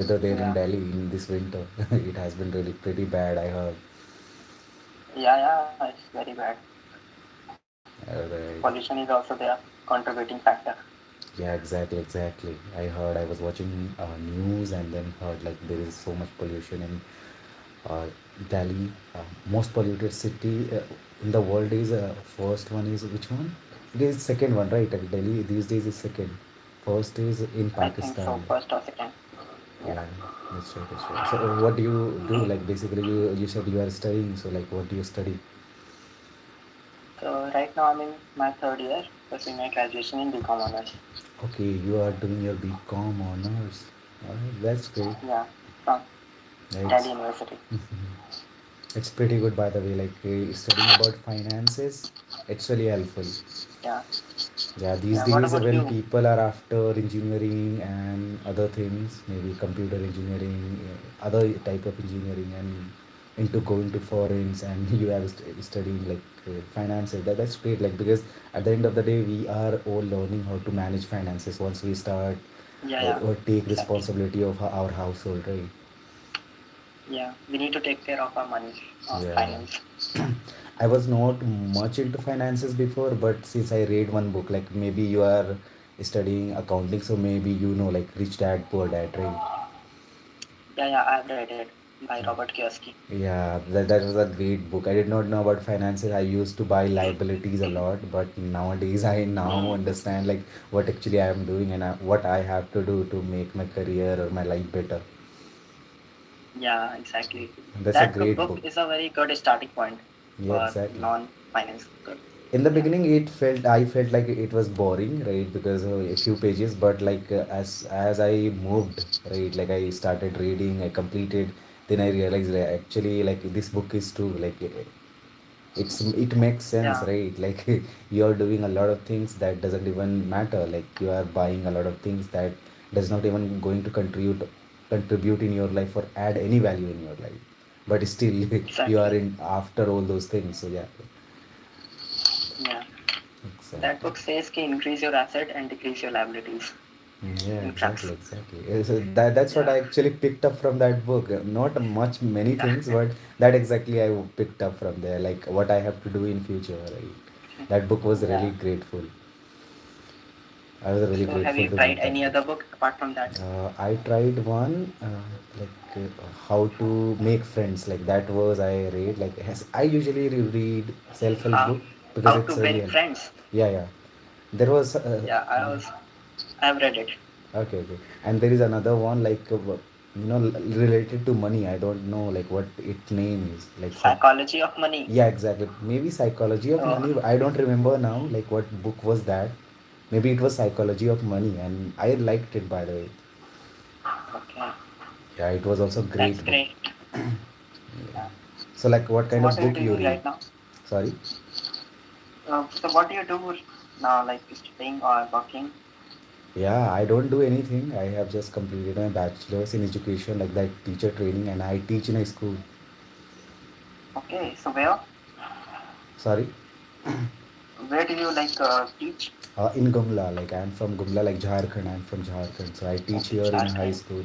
weather there in Yeah, Delhi in this winter. It has been really pretty bad, I heard. yeah, it's very bad. Right. Pollution is also there contributing factor. Yeah, exactly, exactly. I heard, I was watching news and then heard like there is so much pollution in uh, Delhi. Most polluted city in the world is first one is which one? It is second one, right? Delhi these days is second. First is in I think so. Pakistan. First or second. Yeah. Yeah, that's right, that's right. So what do you do? Like basically you said you are studying, so like what do you study? So right now I'm in my third year, pursuing my graduation in BCom honors. Okay, you are doing your BCom honors. That's great. Yeah, from Delhi It's University. it's pretty good, by the way. Like studying about finances, it's really helpful. Yeah, Yeah, these yeah. What days about when you? people are after engineering and other things, maybe computer engineering, other type of engineering, and into going to foreigns, and you have studying like finances. That's great. Like because at the end of the day, we are all learning how to manage finances once we start Yeah, yeah. or take Exactly. responsibility of our household, right? Yeah, we need to take care of our money, Yeah. finance. I was not much into finances before, but since I read one book, like maybe you are studying accounting, so maybe you know like Rich Dad Poor Dad, right? Yeah, yeah. I've read it by Robert Kiyosaki. Yeah, that was a great book. I did not know about finances. I used to buy liabilities a lot, but nowadays I now understand like what actually I am doing and what I have to do to make my career or my life better. Yeah, exactly. That's a That great book book. is a very good starting point Yeah, for exactly. non-finance. Good. In the Yeah. beginning I felt like it was boring, right? Because a few pages, but like as I moved, right, like I started reading, I completed, then I realized that actually like this book is true, like it makes sense, Yeah. right? Like you're doing a lot of things that doesn't even matter, like you are buying a lot of things that does not even going to contribute in your life or add any value in your life, but still you are Exactly. in after all those things, so yeah, Yeah. That exactly. book says can increase your asset and decrease your liabilities Yeah, in exactly, cracks. exactly. So that's what Yeah. I actually picked up from that book. Not much, many Yeah. things, but that exactly I picked up from there, like what I have to do in future, right? That book was really Yeah. grateful. I was really So have grateful you to tried read that any book. other book apart from that? I tried one how to make friends. Like that was I read. Like I usually read self-help How book because how to it's really win help. friends? Yeah, yeah. There was Yeah, I've read it. okay, okay. And there is another one like related to money. I don't know like what its name is. Like some Psychology of Money. yeah, exactly. Maybe psychology of Oh, money. I don't remember now. Like what book was that? Maybe it was psychology of money, and I liked it by the way. okay. Yeah, it was also That's great book. great. Yeah. So like, what So kind what of are you book you doing read? right now? Sorry. So what do you do now, like studying or working? Yeah, I don't do anything. I have just completed my bachelor's in education, like that teacher training, and I teach in a school. Okay, so Sorry. where do you like teach? In Gumla, like I'm from Gumla, like Jharkhand. I'm from Jharkhand, so I teach Okay, here in a high Jharkhand. school.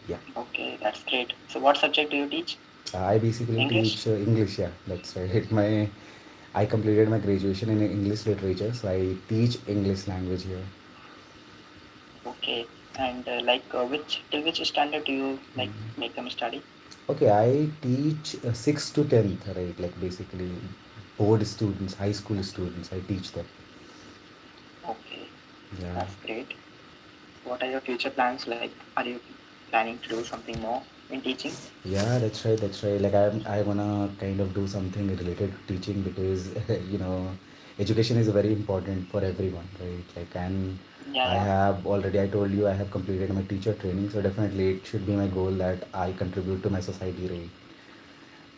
Yeah, Okay, that's great. So what subject do you teach? I basically English? teach English. Yeah, that's right. I completed my graduation in English literature, so I teach English language here. Okay. And like which till which standard do you like make them study? Okay, I teach 6th to 10th, right? Like basically board students, high school students. I teach them. Okay, Yeah. that's great. What are your future plans like? Are you planning to do something more in teaching? Yeah, that's right. That's right. Like I wanna kind of do something related to teaching because education is very important for everyone, right? Like, and Yeah, I yeah. have already. I told you I have completed my teacher training, so definitely it should be my goal that I contribute to my society, right?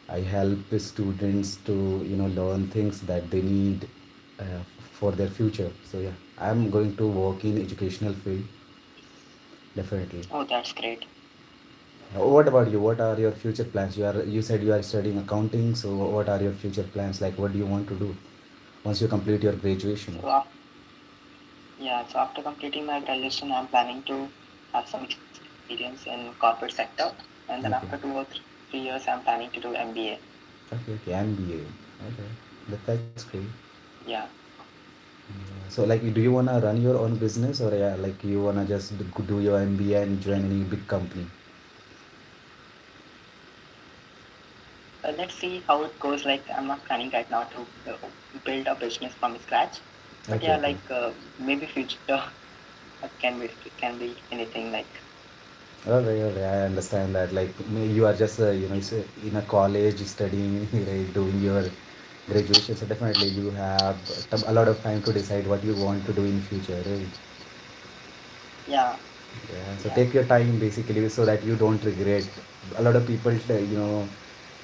I help the students to learn things that they need for their future. So yeah, I'm going to work in educational field definitely. Oh, that's great. What about you? What are your future plans? You said you are studying accounting. So what are your future plans? Like what do you want to do once you complete your graduation? So yeah, so after completing my graduation, I'm planning to have some experience experience in corporate sector, and then Okay. after 2 or 3 years, I'm planning to do MBA. Okay. Okay. MBA. Okay. That's great. Yeah, Yeah. So, like, do you wanna run your own business, or yeah, like you wanna just do your MBA and join any big company? let's see how it goes. Like I'm not planning right now to build a business from scratch, but Okay. yeah, Okay. maybe future it can be anything like. Okay. Okay. I understand that. Like, you are just in a college studying, right, doing your graduation. So definitely you have a lot of time to decide what you want to do in future, right? Yeah, Yeah, so yeah, take your time basically so that you don't regret. A lot of people,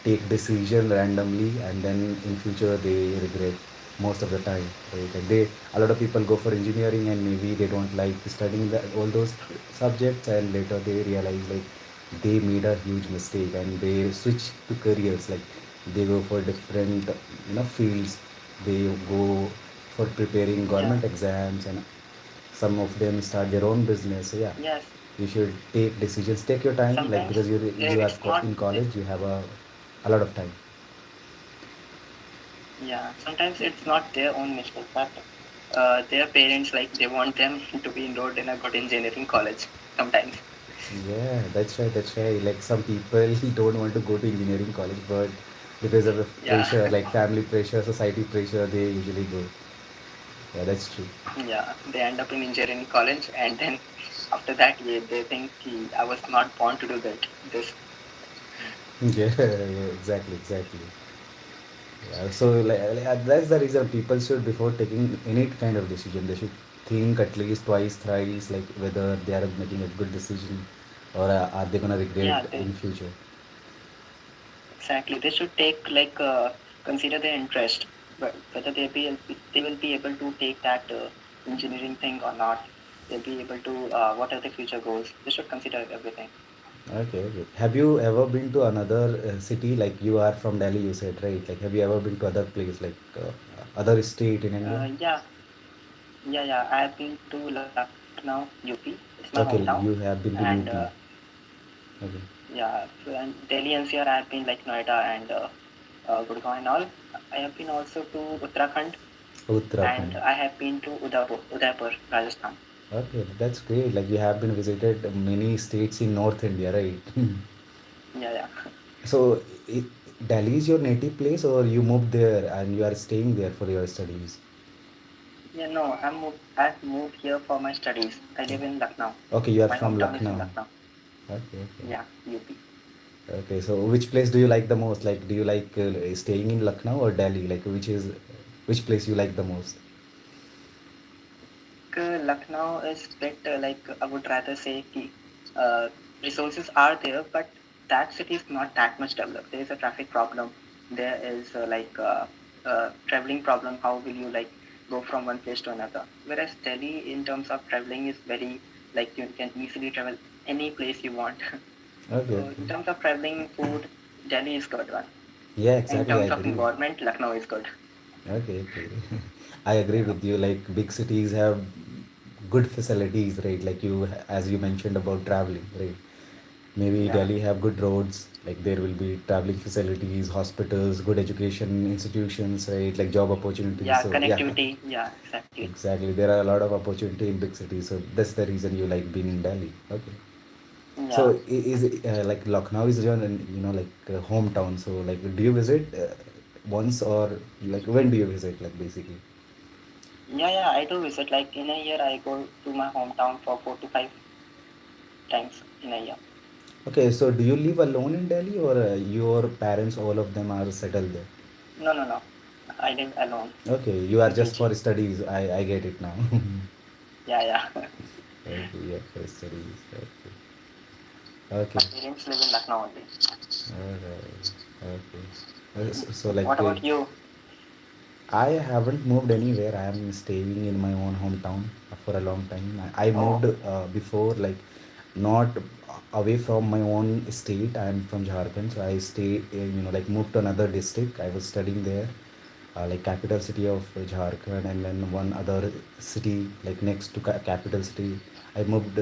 take decision randomly and then in future they regret most of the time, right? Like a lot of people go for engineering and maybe they don't like studying all those subjects and later they realize like they made a huge mistake and they switch to careers. Like they go for different, fields. They go for preparing yeah. government exams and some of them start their own business. So yeah, Yes, you should take decisions, take your time, like sometimes because you are it's not. in college, you have a lot of time. Yeah, sometimes it's not their own mistake, but their parents like they want them to be enrolled in a good engineering college. Sometimes. Yeah, that's right. Like some people don't want to go to engineering college, but because of the Yeah, pressure, like family pressure, society pressure, they usually go. Yeah, that's true. yeah. They end up in engineering college, and then after that, yeah, they think I was not born to do that. This. Yeah, yeah, exactly. Yeah, so that's the reason people should, before taking any kind of decision, they should think at least twice, thrice, like whether they are making a good decision or are they gonna regret Yeah, they in future. exactly. They should take consider their interest, but whether they will be able to take that engineering thing or not. They'll be able to what are the future goals. They should consider everything. Okay, okay. Have you ever been to another city? Like you are from Delhi, you said, right? Like have you ever been to other place, like other state in India? Yeah, yeah. I have been to Lucknow, UP. It's my hometown, Okay, you have been to and UP. Okay. yeah, so, and Delhi NCR. I have been like Noida and Gurgaon and all. I have been also to Uttarakhand, Uttarakhand. and I have been to Udaipur, Rajasthan. Okay, that's great. Like you have been visited many states in North India, right? Yeah, yeah. So, Delhi is your native place, or you moved there and you are staying there for your studies? Yeah, no, I've moved here for my studies. I live in Lucknow. Okay, you are My from hometown is in Lucknow. Lucknow. Okay, okay. Yeah, UP. Okay, so which place do you like the most? Like, do you like staying in Lucknow or Delhi? Like, which place you like the most? Lucknow is bit I would rather say uh, resources are there, but that city is not that much developed. There is a traffic problem. There is traveling problem. How will you like go from one place to another? Whereas Delhi, in terms of traveling, is very like you can easily travel any place you want. Okay, So okay. in terms of traveling, food, Delhi is good one. Yeah, In exactly. I terms of agree. environment, Lucknow is good. Okay, okay. I agree Yeah, with you. Like, big cities have good facilities, right? Like as you mentioned about traveling, right? Maybe yeah, Delhi have good roads, like there will be traveling facilities, hospitals, good education institutions, right? Like job opportunities. yeah. So yeah, Connectivity, yeah, exactly. exactly. There are a lot of opportunity in big cities. So that's the reason you like being in Delhi. Okay. So Yeah, is it like Lucknow is your, hometown? So like, do you visit once, or like when do you visit? Like basically. yeah. I do visit. Like in a year, I go to my hometown for 4 to 5 times in a year. Okay, so do you live alone in Delhi, or your parents, all of them are settled there? No, no, no. I live alone Okay, you are in just PG. for studies. I get it now. Yeah, yeah. Okay, yeah, for studies. Okay. My Okay. parents live in Lucknow only. Alright. Okay. So like, What about you? I haven't moved anywhere. I am staying in my own hometown for a long time. I Oh, moved before, like not away from my own state. I am from Jharkhand, so I stay, like moved to another district. I was studying there, like capital city of Jharkhand, and then one other city like next to capital city. I moved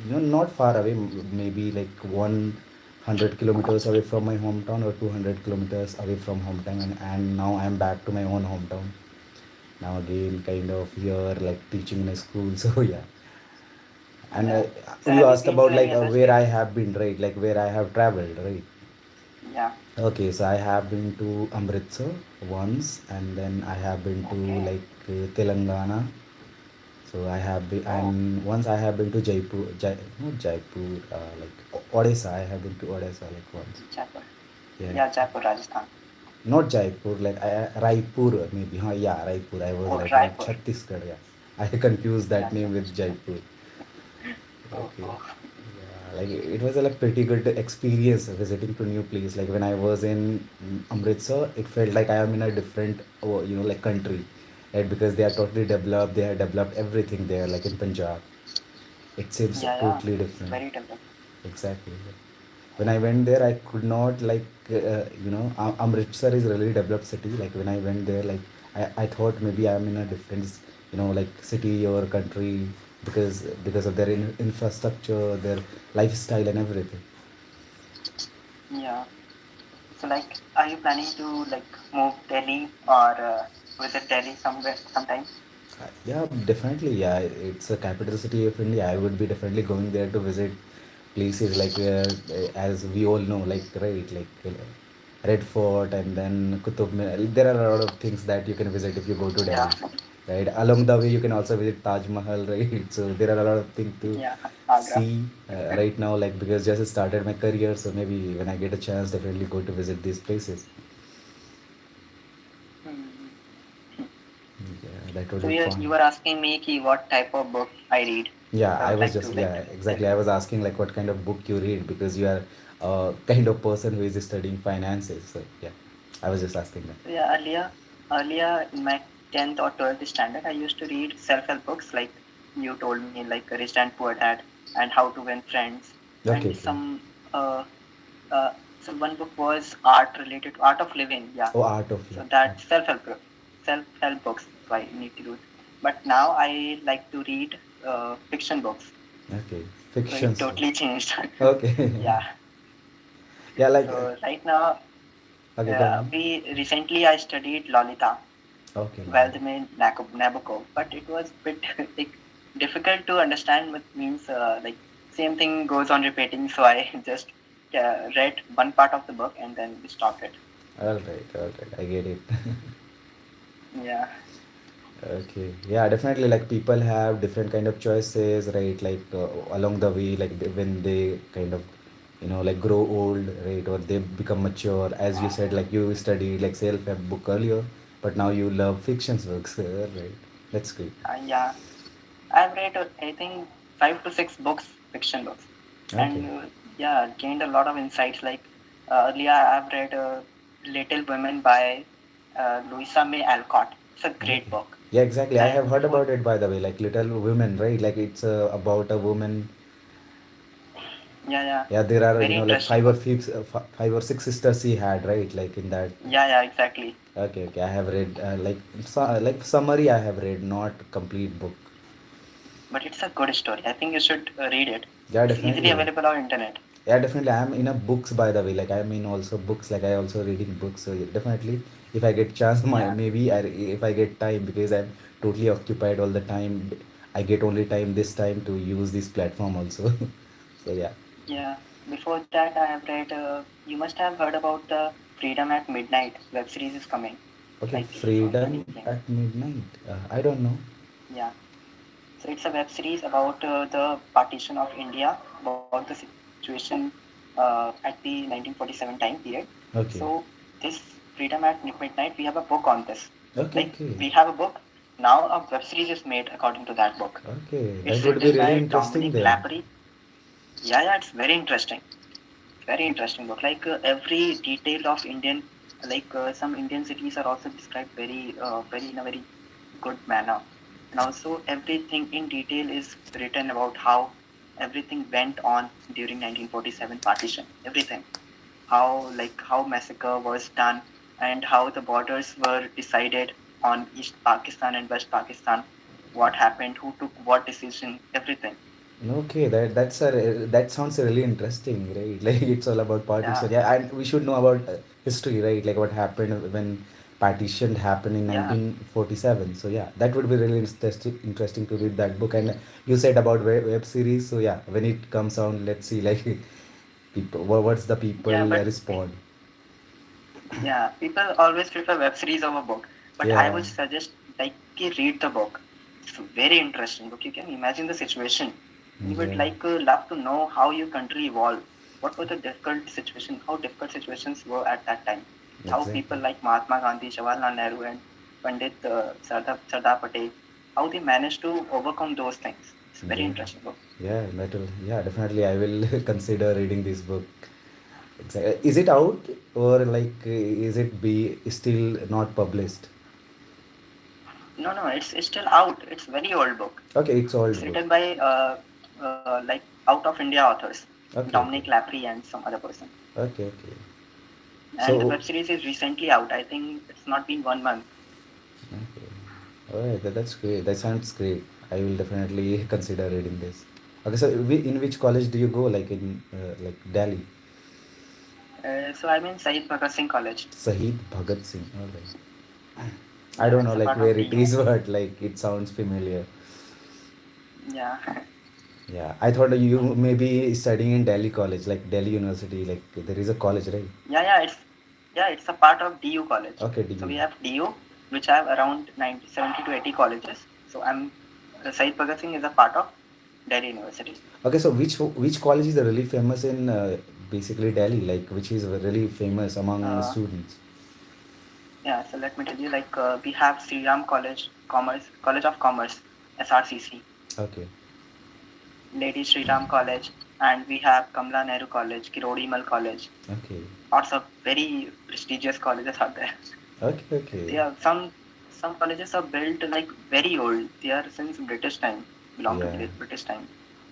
not far away, maybe like 100 kilometers away from my hometown or 200 kilometers away from hometown, and now I'm back to my own hometown. Now again, kind of here, like teaching in a school. So yeah. And Yeah. So you have you asked been to about like any other where I state? have been, right? Like where I have traveled, right? Yeah. Okay, so I have been to Amritsar once, and then I have been to Okay. like Telangana. So I have been, Oh, and once I have been to not Jaipur, like Odisha. I have been to Odisha like once. Jaipur. Yeah, Yeah, Jaipur, Rajasthan. not Jaipur, like Raipur maybe. Huh, yeah, Raipur. I was Oh, right about Raipur. Chhattisgarh. Yeah, I confused Yeah, that name with Chhattisgarh. Jaipur. Oh, Okay. oh. Yeah, like it was a like pretty good experience visiting to new place. Like when I was in Amritsar, it felt like I am in a different, like country, right? Because they are totally developed. They have developed everything there. Like in Punjab, it seems Yeah, yeah. totally It's different. very developed. Exactly. When I went there, I could not like Amritsar is really developed city. Like when I went there, like I thought maybe I'm in a different like city or country because of their infrastructure, their lifestyle and everything. Yeah. So, like, are you planning to like move Delhi or visit Delhi somewhere sometime? Yeah, definitely. Yeah, it's a capital city of India. I would be definitely going there to visit places like where, as we all know, like right, like Red Fort and then Qutub Minar. There are a lot of things that you can visit if you go to Yeah. Delhi, right? Along the way, you can also visit Taj Mahal, right? So there are a lot of things to Yeah. Agra. see right now, like because just started my career, so maybe when I get a chance, definitely go to visit these places. Hmm. Yeah, that would So be you fun. were asking me ki what type of book I read. Yeah, I I would was like just, to yeah, tell exactly. I you. was asking like what kind of book you read because you are a kind of person who is studying finances. So yeah, I was just asking that. So yeah, earlier in my 10th or 12th standard, I used to read self-help books like you told me, like Rich Dad Poor Dad and How to Win Friends, Okay, and okay. uh, so one book was art related to art of living. Yeah, Oh, Art of so Living. that self-help books I need to do. But now I like to read fiction books. Okay, So it fictions. totally changed. Okay. Yeah. Yeah, like So right now, okay, go on. we recently I studied Lolita, Okay, Lolita. Vladimir Nabokov, but it was bit like difficult to understand. What means like same thing goes on repeating. So I just read one part of the book and then we stopped it. All right, I get it. Yeah, Okay, yeah, definitely. Like people have different kind of choices, right? Like along the way, like when they kind of, like grow old, right, or they become mature. As you said, like you studied like self-help book earlier, but now you love fictions books, right? That's great. yeah. I've read I think 5 to 6 books, fiction books, Okay. and yeah, gained a lot of insights. Like earlier, I've read Little Women by Louisa May Alcott. It's a great Okay. book. Yeah, exactly. I have And heard before, about it by the way, like Little Women, right? Like it's about a woman. yeah, yeah, Yeah, there are very like interesting book. five or six sisters he had, right? Like in that. Yeah, yeah, exactly. Okay, okay. I have read like summary. I have read, not complete book. But it's a good story. I think you should read it. Yeah, It's easily definitely. available on internet. Yeah, definitely. I'm in a books by the way. Like I'm in also books. Like I also reading books. So yeah, definitely, if I get chance, Yeah, if I get time because I'm totally occupied all the time. I get only time this time to use this platform also. So yeah. yeah. Before that, I have read. You must have heard about the Freedom at Midnight web series is coming. Okay, Like it is Freedom releasing. at Midnight. I don't know. Yeah. So it's a web series about the partition of India, about the situation at the 1947 time period. Okay. So this Freedom at Midnight, we have a book on this. Okay, Like okay. we have a book. Now a web series is made according to that book. Okay. That It's would be written really by interesting Dominic then. Lapri. Yeah, yeah, it's very interesting. Very interesting book. Like every detail of Indian, like some Indian cities are also described very in a very good manner. And also everything in detail is written about how everything went on during 1947 partition. Everything, how massacre was done and how the borders were decided on East Pakistan and West Pakistan. What happened? Who took what decision? Everything. Okay, that sounds really interesting, right? Like it's all about Yeah, partition. Yeah, and we should know about history, right? Like what happened when partition happened in yeah, 1947. So yeah, that would be really interesting to read that book. And you said about web series. So yeah, when it comes out, let's see like people, what's the yeah. people But respond. yeah, people always prefer web series over book. But I Yeah, would suggest like you read the book. It's a very interesting book. You can imagine the situation. You would yeah, like love to know how your country evolved. What were the difficult situation? How difficult situations were at that time? How people exactly. like Mahatma Gandhi, Jawaharlal Nehru, and Pandit Sardar Patel, how they managed to overcome those things. It's a very Yeah, interesting book. yeah, that will, yeah, definitely. I will consider reading this book. Exactly. Is it out or like is it be still not published? No, no, it's still out. It's very old book. Okay, it's It's old book. written by like out of India authors, Okay, Dominic okay, Lapri and some other person. okay, okay. And the So, web series is recently out. I think it's not been 1 month. okay. All right, that's great. That sounds great. I will definitely consider reading this. Okay, so in which college do you go? Like in like Delhi? So I'm in Sahid Bhagat Singh College. Sahid Bhagat Singh. All right. I Yeah, don't know it's a like part where of it DU. is, but like it sounds familiar. Yeah, Yeah, I thought you maybe studying in Delhi college, like Delhi University. Like there is a college, right? yeah, it's a part of DU college. Okay, So DU. we have DU, which have around 90, 70 to 80 colleges. So Sahid Bhagat Singh is a part of Delhi University. Okay, so which college is really famous in basically Delhi? Like which is really famous among Uh, students? yeah, so let me tell you, like we have Sri Ram College, College of Commerce, SRCC, Okay, Lady Sri Ram College, and we have Kamla Nehru College, Kirodimal College. okay, Lots of very prestigious colleges are there. okay, okay. They are some colleges are built like very old. They are since British time, belong to Yeah, British time.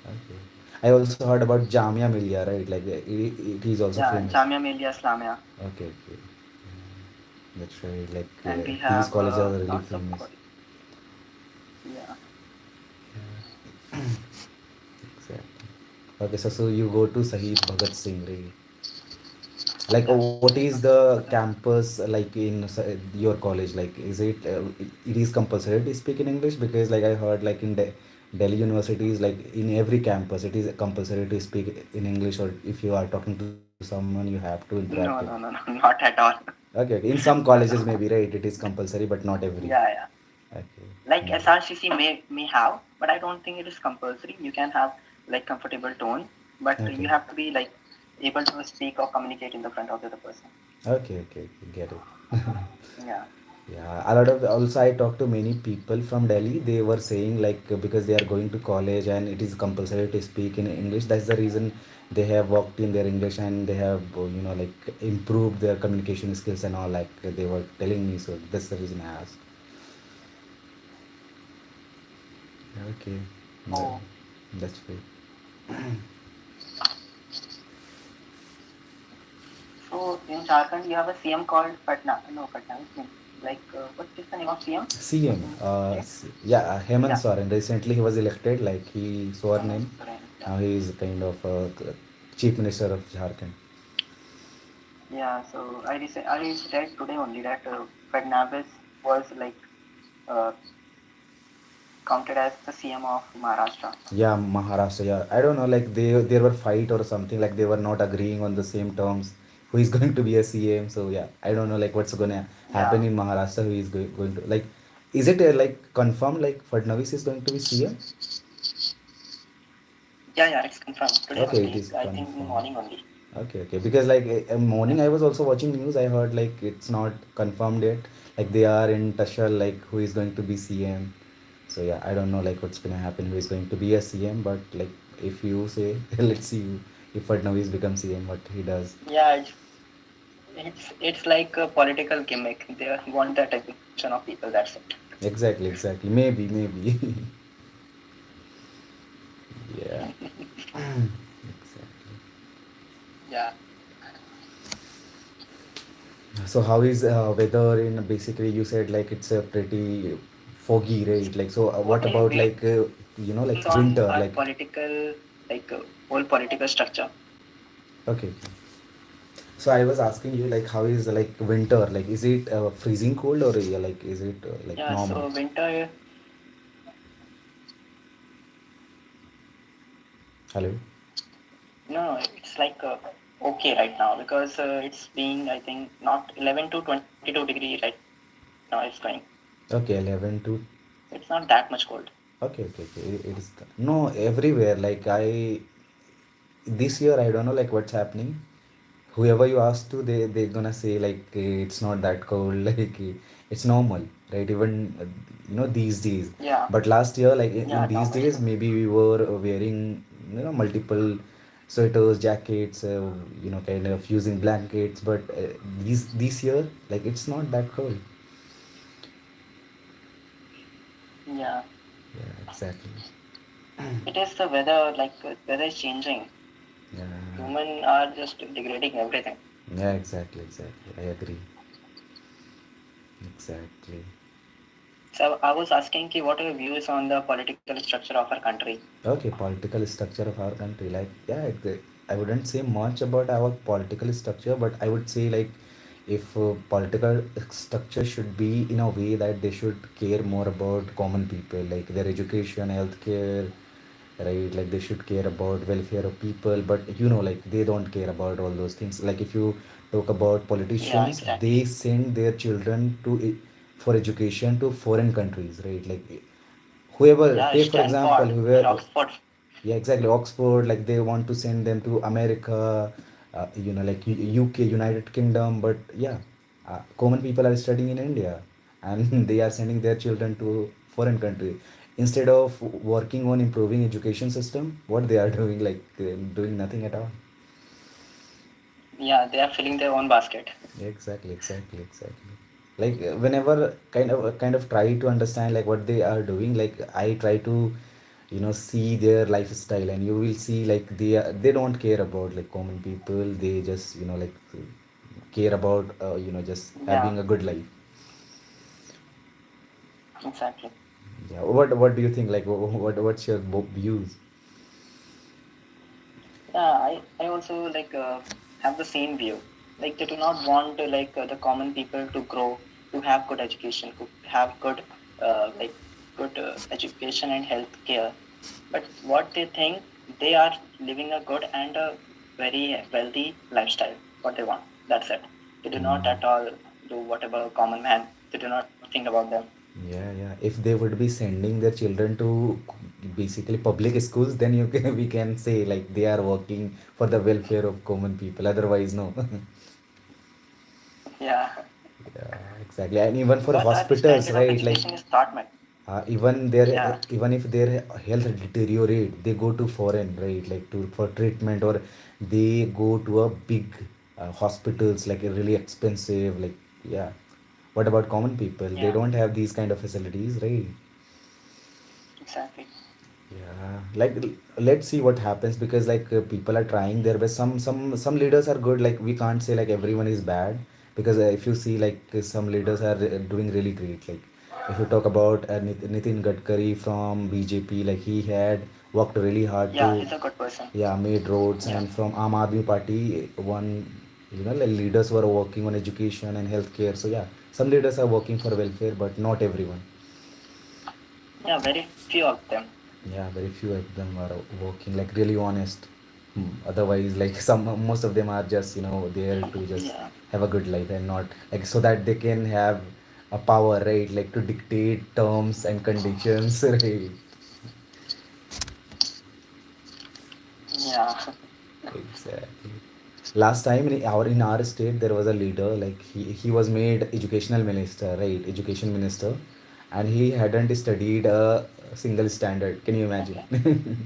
okay. I also heard about Jamia Millia, right? Like it is also Yeah, famous. Jamia Millia Islamia, Okay, okay. That's right. Like and we these have colleges are really lots of famous. yeah. Exactly. Okay, so you go to Sahid Bhagat Singh, right? Like Yeah, what is Sahid the Bhagat Singh. campus like in your college? Like is it it is compulsory to speak in English? Because like I heard like in Delhi universities, like in every campus it is compulsory to speak in English, or if you are talking to someone you have to interact with. No, no, no, no, not at all. Okay, okay. In some No, colleges no. maybe, right, it is compulsory but not every. Yeah, yeah. Okay. Like Yeah. SRCC may have, but I don't think it is compulsory. You can have like comfortable tone, but Okay. you have to be like able to speak or communicate in the front of the other person. Okay, okay, okay, get it. Yeah, Yeah, a lot of also I talked to many people from Delhi. They were saying like because they are going to college and it is compulsory to speak in English. That's the reason they have worked in their English and they have like improved their communication skills and all. Like they were telling me, so that's the reason I asked. Okay, that, oh, that's great. so in Jharkhand, you have a CM called Patna. No, Patna is name. Like, what is the name of CM CM, in state? yeah, Hemant Yeah, Soren. Recently, he was elected. Like he sworn Hemant in. Soren. Yeah, Now he is kind of chief minister of Jharkhand. yeah. So I read today only that Fadnavis was like uh, counted as the CM of Maharashtra. Yeah, Maharashtra. Yeah, I don't know. Like there were fight or something. Like they were not agreeing on the same terms. Who is going to be a CM? So yeah, I don't know. Like what's gonna Yeah, happen in Maharashtra? Who is going to like? Is it like confirmed? Like Fadnavis is going to be CM? yeah. It's confirmed today Okay, it only. is I think in confirmed. morning only. Okay, okay. Because like Yeah, morning I was also watching news. I heard like it's not confirmed yet. Like they are in Tashal. Like who is going to be CM? So yeah, I don't know like what's gonna happen. Who is going to be a CM? But like if you say, let's see if Fadnavis becomes CM, what he does. yeah. It's like a political gimmick. They want the attention of people. That's it. Exactly, exactly. Maybe, maybe. Yeah. Exactly. Yeah. So how is weather in basically you said like it's a pretty foggy, right? Like, so what What are about your like views like on our winter, like, political, like whole political structure? okay. So I was asking you like how is like winter, like is it freezing cold, or like is it like Yeah, normal? so winter, Hello. no, it's like okay right now because it's being, I think, not 11 to 22 degree right now it's going. Okay, 11 to, It's not that much cold. okay, okay, okay. It is no everywhere. Like I this year I don't know like what's happening. Whoever you ask to, they're gonna say like it's not that cold. Like it's normal, right? Even these days. Yeah, But last year, like yeah, in these normal. days, maybe we were wearing multiple sweaters, jackets, kind of using blankets. But these this year, like it's not that cold. Yeah, Yeah, exactly. it is the weather, like weather is changing. Yeah, Human are just degrading everything. yeah, exactly, exactly. I agree. Exactly. So I was asking ki, what are your views on the political structure of our country? Okay, political structure of our country. Like, yeah, I wouldn't say much about our political structure, but I would say like if political structure should be in a way that they should care more about common people, like their education, healthcare, right? Like they should care about welfare of people, but like they don't care about all those things. Like if you talk about Yeah, politicians, exactly. they send their children for education to foreign countries, right? Like whoever, Yeah, take for example, Stanford and whoever, Oxford. yeah, exactly, Oxford, like they want to send them to America, like UK, United Kingdom, but yeah, common people are studying in India, and they are sending their children to foreign country instead of working on improving education system. What they are doing, like doing nothing at all. Yeah, they are filling their own basket. Exactly, exactly, exactly. Like whenever kind of try to understand like what they are doing, like I try to see their lifestyle, and you will see like they don't care about like common people. They just like care about just Yeah, having a good life. exactly. Yeah. What do you think? Like what's your views? Yeah, I also like have the same view. Like they do not want the common people to grow, to have good education, to have good like good education and health care. But what they think, they are living a good and a very wealthy lifestyle. What they want. That's it. They do not Mm. at all do whatever common man. They do not think about them. Yeah, yeah. If they would be sending their children to basically public schools, then we can say like they are working for the welfare of common people. Otherwise, no. Yeah. Yeah, exactly. And even for But our hospitals, standard of right? Like education is not met. Yeah. even if their health deteriorate, they go to foreign, right? Like to for treatment, or they go to a big hospitals, like a really expensive, like, yeah. What about common people? They Yeah. don't have these kind of facilities, right? Exactly. Yeah, like let's see what happens, because like people are trying their best. Some leaders are good. Like we can't say like everyone is bad, because if you see like some leaders are doing really great. Like if you talk about Nitin Gadkari from BJP, like he had worked really hard Yeah, to, he's a good person. yeah, made roads. Yeah. And from Aam Aadmi Party, one, like leaders were working on education and healthcare. So yeah, some leaders are working for welfare, but not everyone. Yeah, very few of them. Yeah, very few of them are working like really honest. Otherwise, like some most of them are just there to just Yeah. have a good life, and not like so that they can have a power, right? Like to dictate terms and conditions, right? Yeah. Exactly. Last time in our state there was a leader, like he was made educational minister, right? Education minister, and he hadn't studied a single standard. Can you imagine? Okay.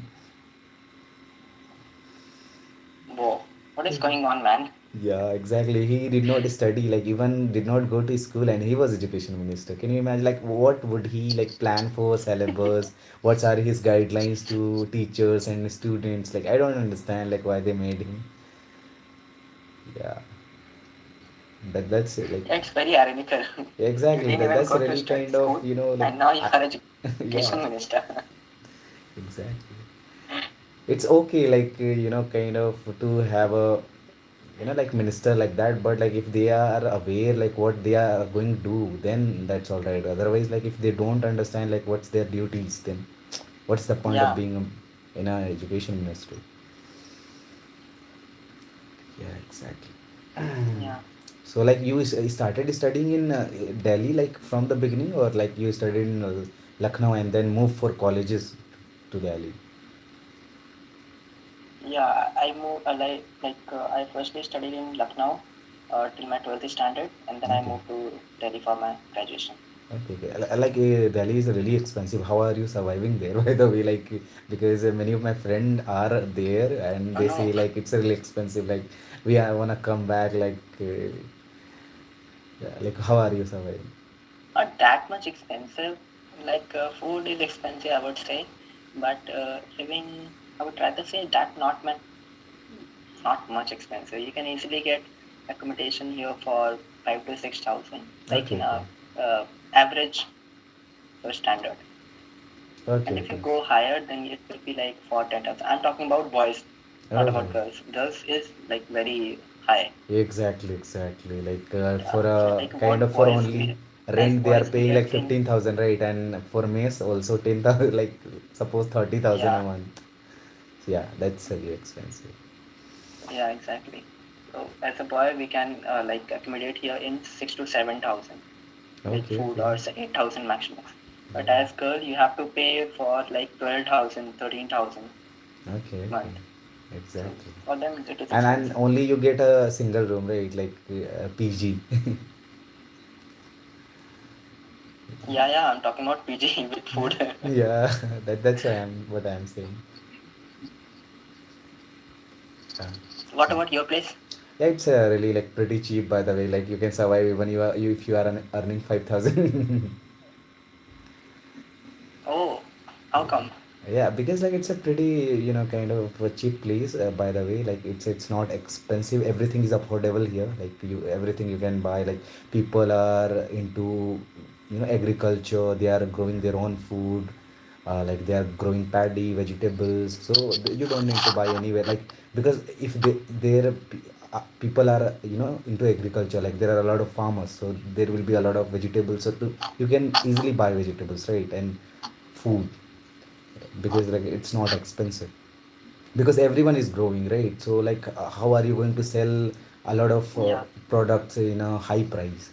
Whoa. What is going on, man? Yeah, exactly. He did not study, like even did not go to school, and he was education minister. Can you imagine, like what would he like plan for syllabus? What are his guidelines to teachers and students? Like I don't understand like why they made him. Yeah, That's it, like It's very ironical. You exactly didn't that even that's go to really kind of, school, like and now you I, are education yeah, minister. exactly. It's okay, like kind of to have a like minister like that, but like if they are aware like what they are going to do, then that's all right. Otherwise, like if they don't understand like what's their duties, then what's the point of Yeah, being in a education ministry? Yeah, exactly. yeah. So like you started studying in Delhi like from the beginning, or like you studied in Lucknow and then moved for colleges to Delhi? Yeah, I moved I firstly studied in Lucknow till my 12th standard, and then I Okay. moved to Delhi for my graduation. Okay, okay. Like Delhi is really expensive. How are you surviving there, by the way? Like because many of my friends are there and Oh they no, say like it's really expensive. Like wanna come back. Yeah, like how are you surviving? not that much expensive. Food is expensive, I would say, but living, I would rather say that not much expensive. You can easily get accommodation here for 5 to 6 thousand, like Okay, in okay, a average standard. okay, And if you okay. go higher, then it will be like for 10,000. I'm talking about boys, not Oh, about girls. Girls is like very high. exactly, exactly. Like Yeah. for So a like kind what of for boys only we as rent they are boys we paying live like in. 15,000, right? And for mess also 10,000. Like suppose 30,000 a Yeah, month. Yeah, that's really expensive. yeah, exactly. So as a boy, we can accommodate here in 6 to 7 thousand with Okay, food, okay, or say 8,000 maximum. But as girl, you have to pay for like 12,000, 13,000 okay, okay. month. So Exactly. for them, it is And expensive. only you get a single room, right? Like PG. Yeah, yeah, I'm talking about PG with food. Yeah, that's what I'm saying. Yeah. What about your place? Yeah, it's really like pretty cheap by the way. Like you can survive even if you are earning 5,000. Oh, how come? Yeah, because like it's a pretty kind of a cheap place. By the way, like it's not expensive. Everything is affordable here. Like you everything you can buy. Like people are into agriculture. They are growing their own food. Like they are growing paddy, vegetables. So you don't need to buy anywhere. Like because if people are into agriculture, like there are a lot of farmers, so there will be a lot of vegetables. So you can easily buy vegetables, right? And food, because like it's not expensive, because everyone is growing, right? So like how are you going to sell a lot of Yeah, products in a high price?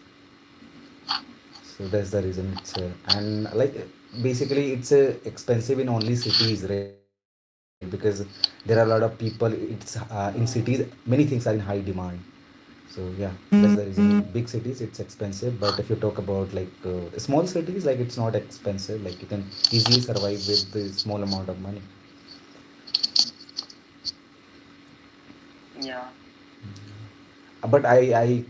So that's the reason it's and like basically it's expensive in only cities, right? Because there are a lot of people. It's in cities many things are in high demand. So yeah, that's the reason in big cities it's expensive, but if you talk about like small cities, like it's not expensive, like you can easily survive with the small amount of money. yeah, But I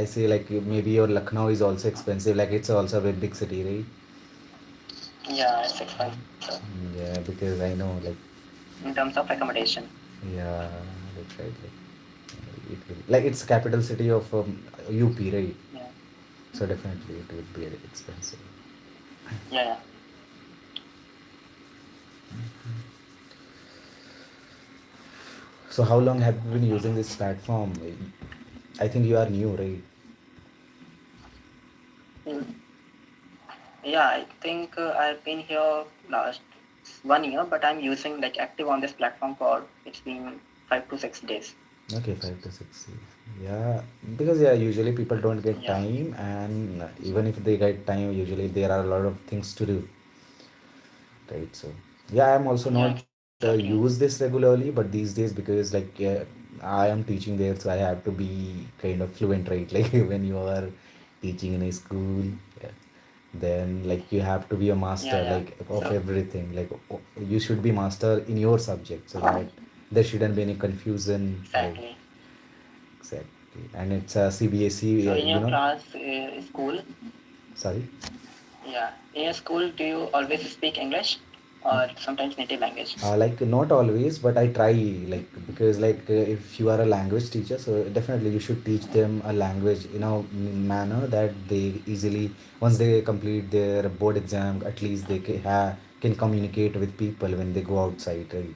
say like maybe your Lucknow is also expensive. Like it's also a very big city, right? yeah, it's expensive Yeah, because I know like in terms of accommodation. yeah, that's right. It will, like it's capital city of UP, right? Yeah, So definitely it would be expensive. yeah, yeah. So how long have you been using this platform? I think you are new, right? Mm. Yeah, I think I've been here last 1 year, but I'm using like active on this platform for it's been 5 to 6 days. Okay, 5 to 6 years. Yeah, because yeah, usually people don't get Yeah, time, and even if they get time, usually there are a lot of things to do, right? So yeah, I'm also yeah, not exactly. use this regularly, but these days because like I am teaching there, so I have to be kind of fluent, right? Like when you are teaching in a school, yeah, then like you have to be a Yeah, master yeah. like of So everything. Like you should be master in your subject, so that there shouldn't be any confusion, right? exactly. Exactly. And it's a So CBSE, in your class, school, sorry. yeah, in your school, do you always speak English? or sometimes native language? Like not always, but I try, like, because like if you are a language teacher, so definitely you should teach them a language in a manner that they easily, once they complete their board exam, at least they can communicate with people when they go outside, right?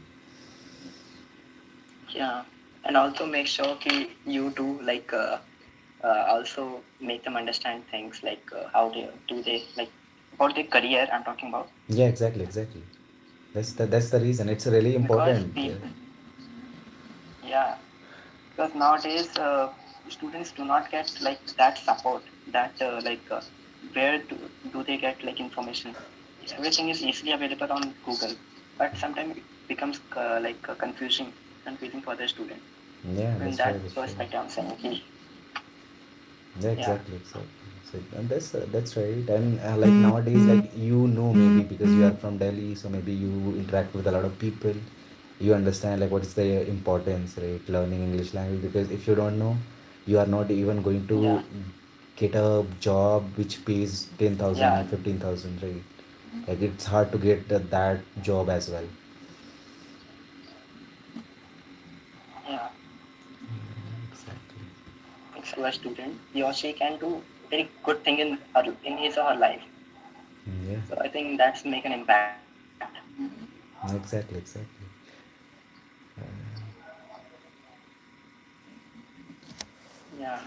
Yeah, and also make sure ki you do like also make them understand things like how they do they like about their career. I'm talking about Yeah, exactly, exactly. That's the reason it's really because important. people, yeah, because nowadays students do not get like that support that where do they get like information. Everything is easily available on Google, but sometimes it becomes confusing for the student. Yeah, So in that's true, that that's true. perspective I'm saying Yeah, yeah, exactly, exactly. So, and that's right. And like nowadays, like maybe because you are from Delhi, so maybe you interact with a lot of people. You understand like what is the importance, right? Learning English language, because if you don't know, you are not even going yeah, to get a job which pays 10,000 yeah, and 15,000, right? Like it's hard to get that job as well. yeah. Exactly. Thanks to a student, he or she can do very good thing in his or her life. Yeah, So I think that's make an impact. exactly, exactly. Yeah.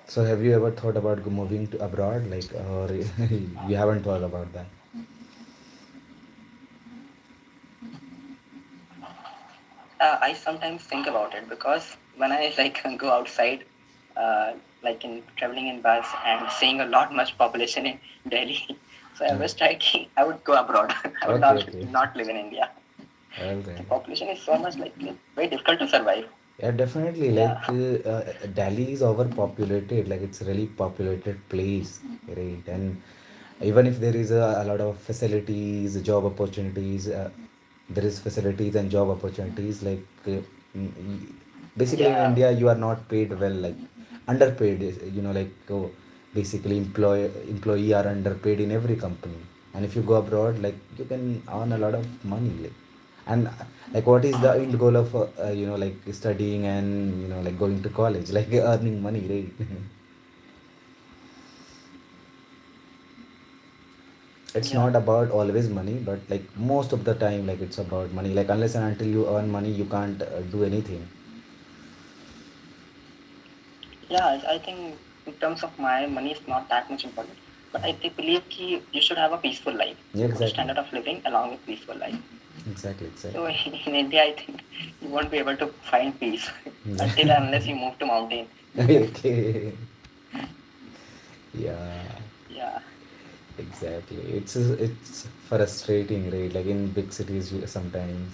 So have you ever thought about moving to abroad, like, or you haven't thought about that? I sometimes think about it because when I like go outside, uh, like in traveling in bus and seeing a lot much population in Delhi, so I Uh, was thinking I would go abroad. I would okay, not okay. not live in India. All The right. population is so much like very difficult to survive. Yeah, definitely. Yeah, Like Delhi is overpopulated. Like it's a really populated place, right? And even if there is a lot of facilities, job opportunities, there is facilities and job opportunities. Like basically in yeah, India, you are not paid well. Like underpaid. Like basically employee are underpaid in every company. And if you go abroad, like you can earn a lot of money. Like and like what is the end goal of like studying and like going to college, like earning money, right? It's yeah, not about always money, but like most of the time, like it's about money. Like unless and until you earn money, you can't do anything. yeah. I think in terms of my money is not that much important, but I think believe ki you should have a peaceful life, Yeah, good exactly, standard of living along with peaceful life. exactly, So exactly. in India, I think you won't be able to find peace until and unless you move to mountain. Okay. Yeah, Yeah, exactly. It's frustrating, right? Like in big cities, sometimes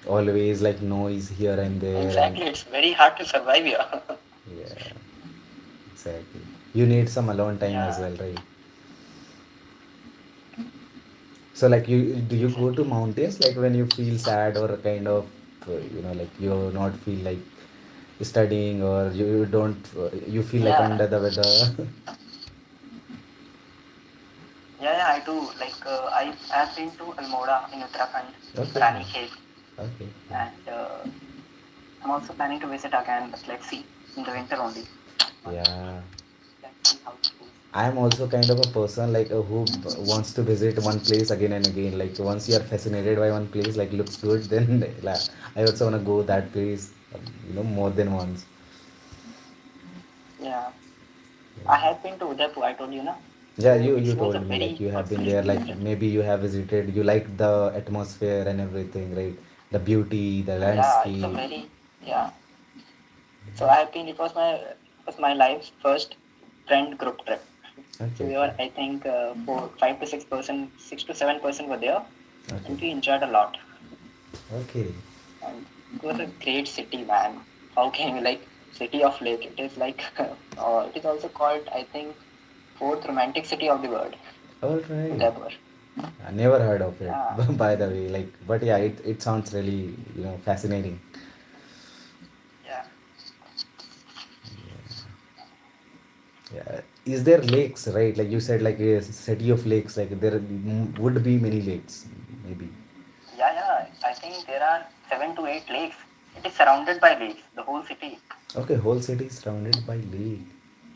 always like noise here and there, and exactly. It's very hard to survive here. yeah, exactly. You need some alone time as Yeah, well, right? So like you do you go to exactly. mountains like when you feel sad or kind of like you not feel like studying, or you don't you feel like Yeah, under the weather? yeah. I do. Like I've been to Almora in Uttarakhand, Okay, Rani okay, Khel, okay. and I'm also planning to visit again. But let's see in the winter only. Yeah, Let's see how it goes. I'm also kind of a person like who wants to visit one place again and again. Like once you are fascinated by one place, like looks good, then like, I also wanna go that place, more than once. Yeah, I have been to Udaipur. I told you, na. Yeah, So you it was a told me like very you good have been place there, to like visit. maybe you have visited, you like the atmosphere and everything, right? The beauty, the Yeah, it's a landscape. very yeah. So I have been. It was my life's first friend group trip. Okay, So we okay, were, I think, 5 to 6 person, 6 to 7 person were there, okay, and we enjoyed a lot. okay. And it was a great city, man. How can you like city of lake? It is like, it is also called, I think, fourth romantic city of the world, All right. Udaipur. I never heard of it, Yeah, by the way. Like, but yeah, it sounds really, fascinating. yeah. Yeah. Is there lakes, right? Like you said, like a city of lakes. Like there would be many lakes, maybe. Yeah, yeah. I think there are 7 to 8 lakes. It is surrounded by lakes, the whole city. Okay, whole city is surrounded by lake.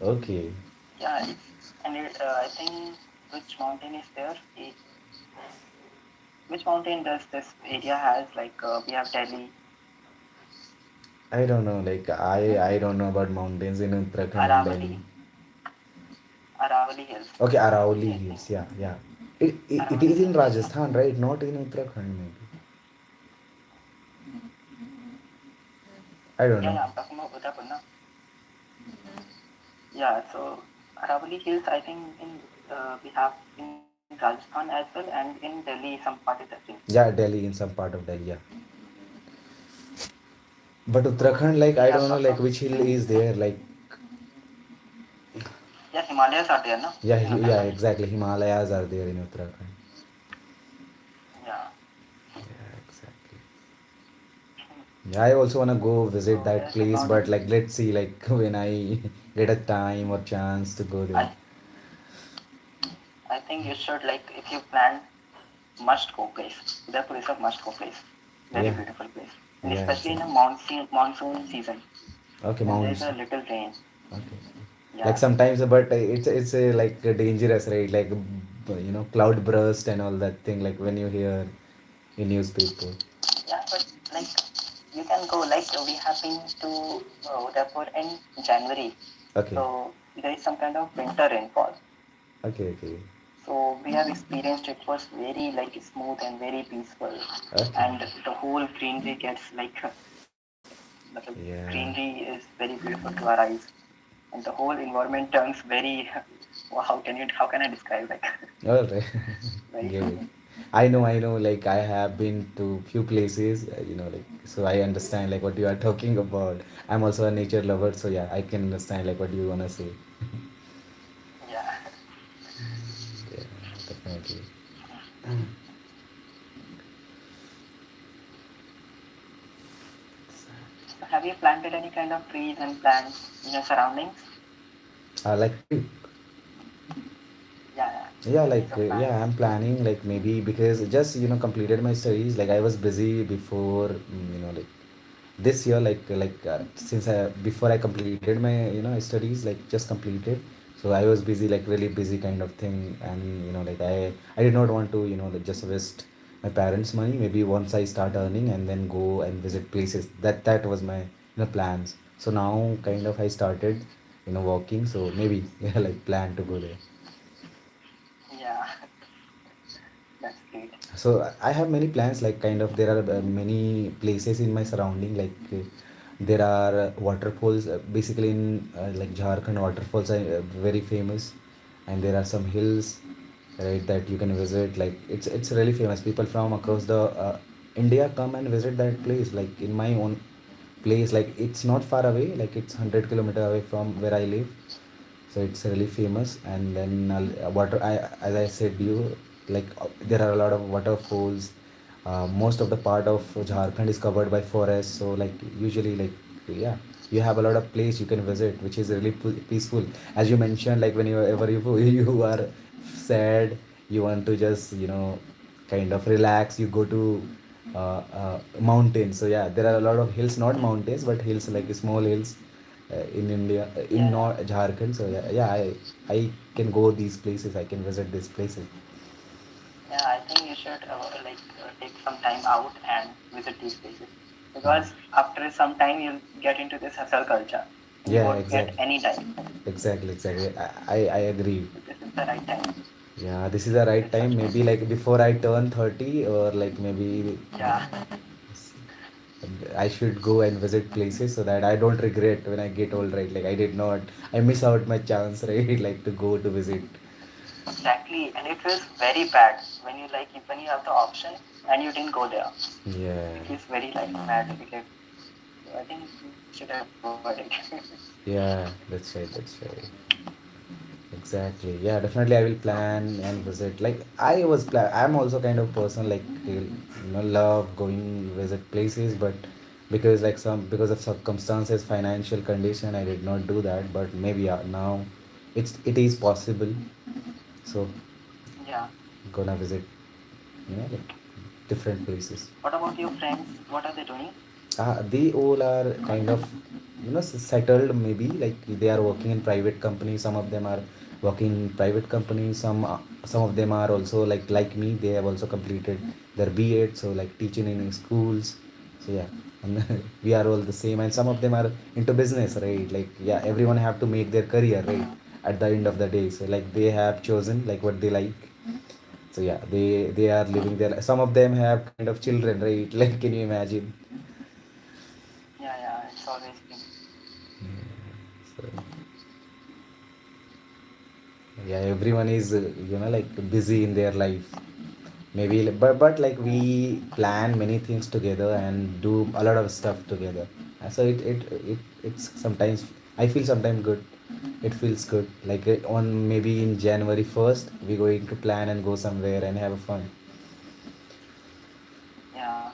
Okay. Yeah, and I think which mountain is there? Which mountain does this area has? Like we have Delhi, I don't know. Like I don't know about mountains in Uttarakhand and Aravali, Delhi. Aravali Hills. Okay, Arauli I think Hills. Yeah, yeah. It Aravali is in Hills. Rajasthan, right? Not in Uttarakhand, maybe. I don't Yeah, know. yeah. I'm talking about Udaipur now. Yeah, so Aravali Hills. I think in we have in Rajasthan as well, and in Delhi some part is there too. Yeah, Delhi in some part of Delhi. Yeah. But So Uttarakhand, like we I have don't know, lots like of which hill is there. Like yeah Himalayas are there, no? yeah, Himalayas yeah, are exactly. Himalayas are there in Uttarakhand. yeah. Yeah, exactly. Yeah, I also wanna go visit So that there's place, about but like let's see, like when I get a time or chance to go there. I I think you should like if you plan must go place. Udaipur is a must go place. Very Yeah, beautiful place, and yeah, especially in a exactly. monsoon season Okay, when there's a mountains. little rain. Okay. Like Yeah, sometimes, but it's like dangerous, right? Like cloud burst and all that thing. Like when you hear in newspaper. yeah, but like you can go. Like we have been to Udaipur in January, Okay, so there is some kind of winter rainfall. okay, okay, So we have experienced it was very like smooth and very peaceful, okay. and the whole greenery gets like matlab, greenery Yeah. is very beautiful to our eyes, and the whole environment turns very. Wow, how can I describe like All right. very Get it. I know. Like I have been to few places. Like so I understand like what you are talking about. I'm also a nature lover, so yeah, I can understand like what you wanna say. yeah. Yeah, definitely. So have you planted any kind of trees and plants in your surroundings? Like Yeah, yeah. yeah, Trees like or plants. yeah, I'm planning like maybe because just completed my studies. Like I was busy before like this year since I before I completed my studies like just completed, so I was busy like really busy kind of thing, and like I did not want to like just waste my parents money. Maybe once I start earning and then go and visit places, that was my plans. So now kind of I started walking, so maybe yeah, like plan to go there. Yeah, that's great. So I have many plans, like kind of there are many places in my surrounding, like there are waterfalls basically in like Jharkhand. Waterfalls are very famous, and there are some hills, right, that you can visit. Like it's really famous. People from across the India come and visit that place. Like in my own place, like it's not far away, like it's 100 kilometer away from where I live, so it's really famous. And then as I said you, like there are a lot of waterfalls. Most of the part of Jharkhand is covered by forest, so like usually like yeah, you have a lot of place you can visit, which is really peaceful. As you mentioned, like whenever you are sad, you want to just kind of relax, you go to mountains. So yeah, there are a lot of hills, not mountains but hills, like small hills in India, in Yeah, yeah. North Jharkhand. So yeah, yeah, I can go these places. I can visit these places. Yeah, I think you should take some time out and visit these places Mm. because after some time you'll get into this hustle culture and you Yeah, won't get exactly, any time. exactly. I agree. So this is the right time Yeah, this is the to right visit time. such Maybe places. like before I turn 30, or like maybe Yeah, I should go and visit places so that I don't regret when I get old. Right, like I did not. I miss out my chance. Right, like to go to visit. exactly. And it feels very bad when you like when you have the option and you didn't go there. Yeah. It feels very like mad regret. So I think you should avoid it. Yeah, that's right. That's right. Exactly. Yeah, definitely. I will plan and visit. Like I'm also kind of person like love going visit places, but because of circumstances, financial condition, I did not do that. But maybe now, it is possible. So Yeah. gonna visit, like different places. What about your friends? What are they doing? They all are kind of, settled. Maybe like they are working in private companies. Some of them are working in private companies. Some of them are also like me. They have also completed their B.Ed. So like teaching in schools. So yeah, and we are all the same. And some of them are into business, right? Like yeah, everyone have to make their career, right? At the end of the day, so like they have chosen like what they like. So yeah, they are living their. Some of them have kind of children, right? Like can you imagine? Yeah, yeah, it's always been. So yeah, everyone is like busy in their life. Maybe but like we plan many things together and do a lot of stuff together. So it's sometimes I feel sometimes good. It feels good. Like on maybe in January 1st, we're going to plan and go somewhere and have fun. Yeah,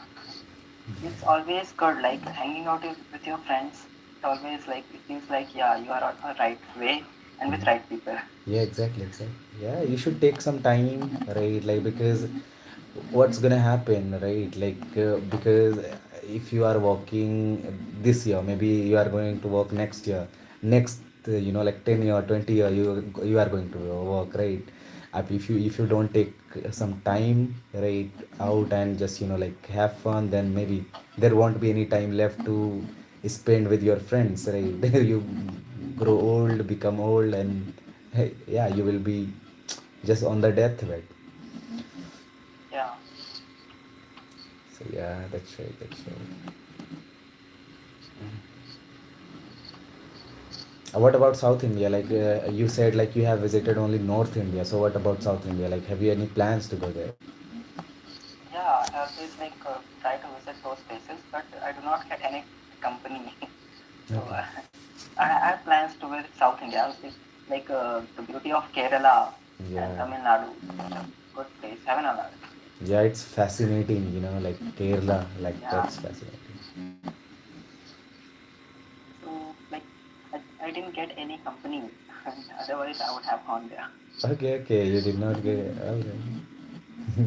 it's always good. Like hanging out with your friends. It always like it feels like yeah, you are on a right way and with right people. Yeah, exactly, exactly. Yeah, you should take some time, right? Like because what's gonna happen, right? Like because if you are working this year, maybe you are going to work next year, next like 10 year, 20 year, you are going to work, right? If you don't take some time right out and just like have fun, then maybe there won't be any time left to spend with your friends, right? You grow old, become old, and hey, yeah, you will be just on the deathbed. Yeah, So yeah, that's right, that's right. What about South India? Like you said, like you have visited only North India. So what about South India? Like, have you any plans to go there? yeah. I always like try to visit those places, but I do not get any company. So Okay. I have plans to visit South India. It's like the beauty of Kerala and Yeah, Tamil Nadu. Such a good place. Heaven on earth. yeah, it's fascinating. Like Kerala, like Yeah. that's fascinating. So like I didn't get any company. Otherwise, I would have gone there. Okay, okay, you did not get. Okay. Uh,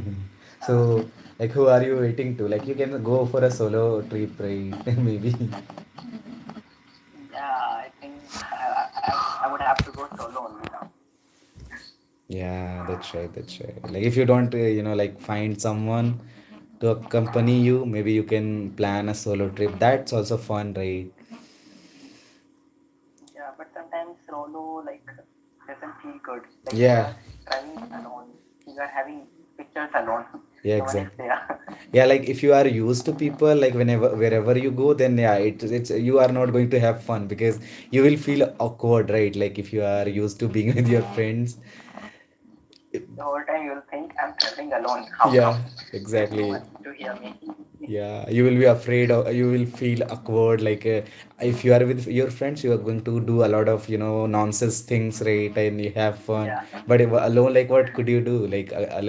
So, like, who are you waiting to? Like, you can go for a solo trip, right? Maybe. yeah, I think I would have to go solo only now. Yeah, that's right. That's right. Like, if you don't, like, find someone to accompany you, maybe you can plan a solo trip. That's also fun, right? Yeah, but sometimes solo like doesn't feel good. Like you Yeah. are driving alone. You are having pictures alone. Yeah, No one is exactly. there. Yeah, like if you are used to people, like wherever you go, then yeah, it's you are not going to have fun because you will feel awkward, right? Like if you are used to being with your friends. The whole time you'll think I'm traveling alone. How come? Yeah, There's no exactly. one to hear me. Yeah, you will be afraid of, you will feel awkward. Like if you are with your friends, you are going to do a lot of, nonsense things, right? And you have fun. Yeah. But if alone, like what could you do? Like alone,